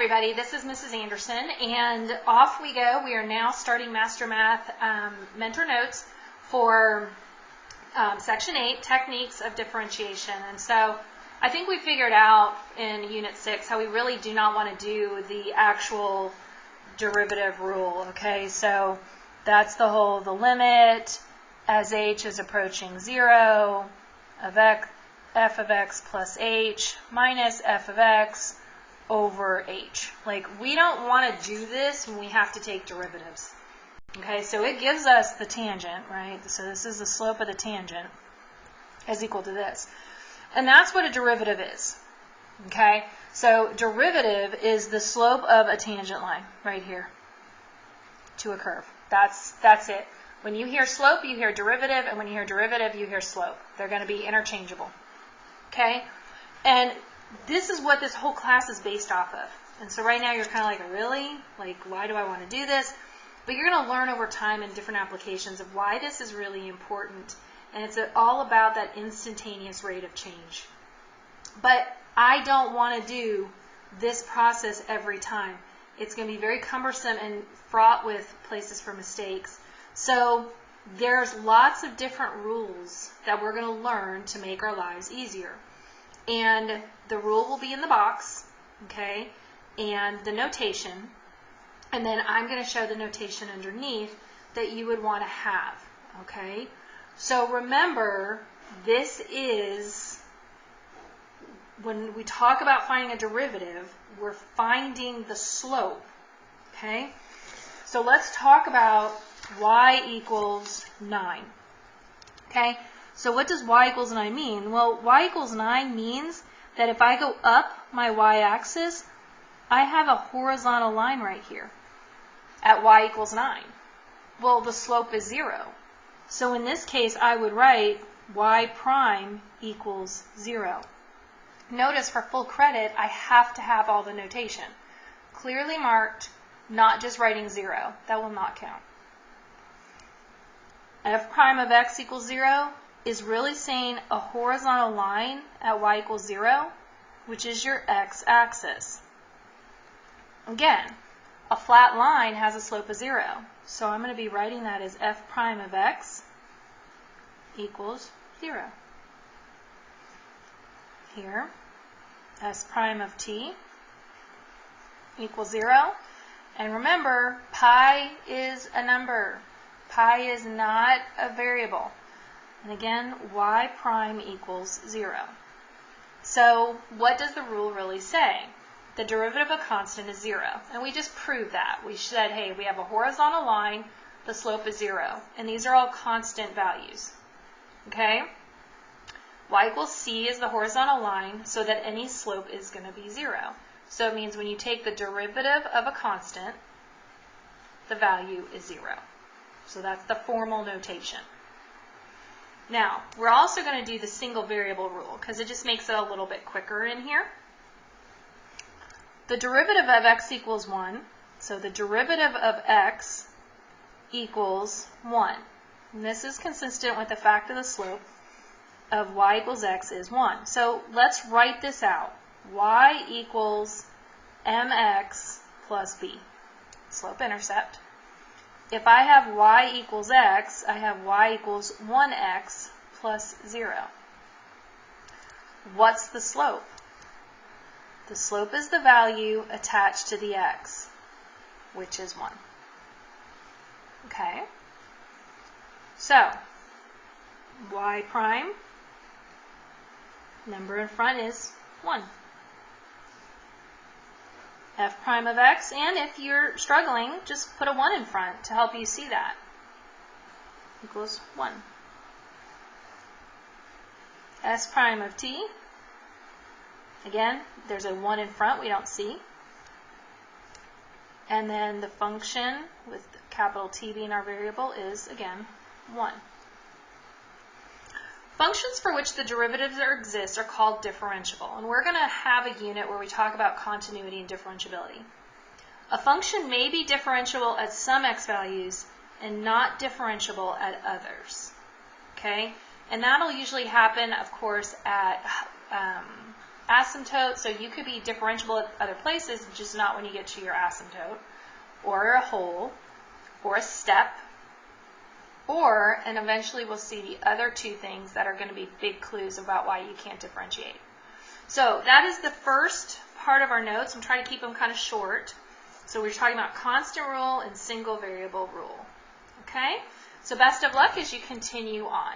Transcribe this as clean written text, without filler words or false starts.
everybody, this is Mrs. Anderson, and off we go. We are now starting Master Math mentor notes for Section 8, Techniques of Differentiation. And so I think we figured out in Unit 6 how we really do not want to do the actual derivative rule, okay? So that's the limit as h is approaching 0 of f of x plus h minus f of x over h. Like, we don't want to do this when we have to take derivatives. Okay, so it gives us the tangent, right? So this is the slope of the tangent is equal to this. And that's what a derivative is. Okay, so derivative is the slope of a tangent line right here to a curve. That's it. When you hear slope, you hear derivative, and when you hear derivative, you hear slope. They're going to be interchangeable. Okay? And this is what this whole class is based off of. And so right now you're kind of like, really? Like, why do I want to do this? But you're going to learn over time in different applications of why this is really important. And it's all about that instantaneous rate of change. But I don't want to do this process every time. It's going to be very cumbersome and fraught with places for mistakes. So there's lots of different rules that we're going to learn to make our lives easier. And the rule will be in the box, okay, and the notation. And then I'm going to show the notation underneath that you would want to have, okay? So remember, this is, when we talk about finding a derivative, we're finding the slope, okay? So let's talk about y equals 9, okay? So what does y equals 9 mean? Well, y equals 9 means that if I go up my y-axis, I have a horizontal line right here at y equals 9. Well, the slope is 0. So in this case, I would write y prime equals 0. Notice for full credit, I have to have all the notation. Clearly marked, not just writing 0. That will not count. F prime of x equals 0 is really saying a horizontal line at y equals 0, which is your x-axis. Again, a flat line has a slope of 0, so I'm going to be writing that as f prime of x equals 0. Here, s prime of t equals 0. And remember, pi is a number. Pi is not a variable. And again, y prime equals 0. So what does the rule really say? The derivative of a constant is 0. And we just proved that. We said, hey, we have a horizontal line, the slope is 0. And these are all constant values. Okay? Y equals c is the horizontal line, so that any slope is going to be 0. So it means when you take the derivative of a constant, the value is 0. So that's the formal notation. Now, we're also going to do the single variable rule because it just makes it a little bit quicker in here. The derivative of x equals 1, so the derivative of x equals 1. And this is consistent with the fact of the slope of y equals x is 1. So let's write this out. Y equals mx plus b, slope-intercept. If I have y equals x, I have y equals 1x plus 0. What's the slope? The slope is the value attached to the x, which is 1. Okay? So, y prime, number in front is 1. F prime of x, and if you're struggling, just put a 1 in front to help you see that. Equals 1. S prime of t, again, there's a 1 in front we don't see. And then the function, with capital T being our variable, is, again, 1. Functions for which the derivatives exist are called differentiable, and we're going to have a unit where we talk about continuity and differentiability. A function may be differentiable at some x values and not differentiable at others. Okay? And that'll usually happen, of course, at asymptote, so you could be differentiable at other places, just not when you get to your asymptote, or a hole, or a step, or, and eventually we'll see the other two things that are going to be big clues about why you can't differentiate. So that is the first part of our notes. I'm trying to keep them kind of short. So we're talking about constant rule and single variable rule. Okay? So best of luck as you continue on.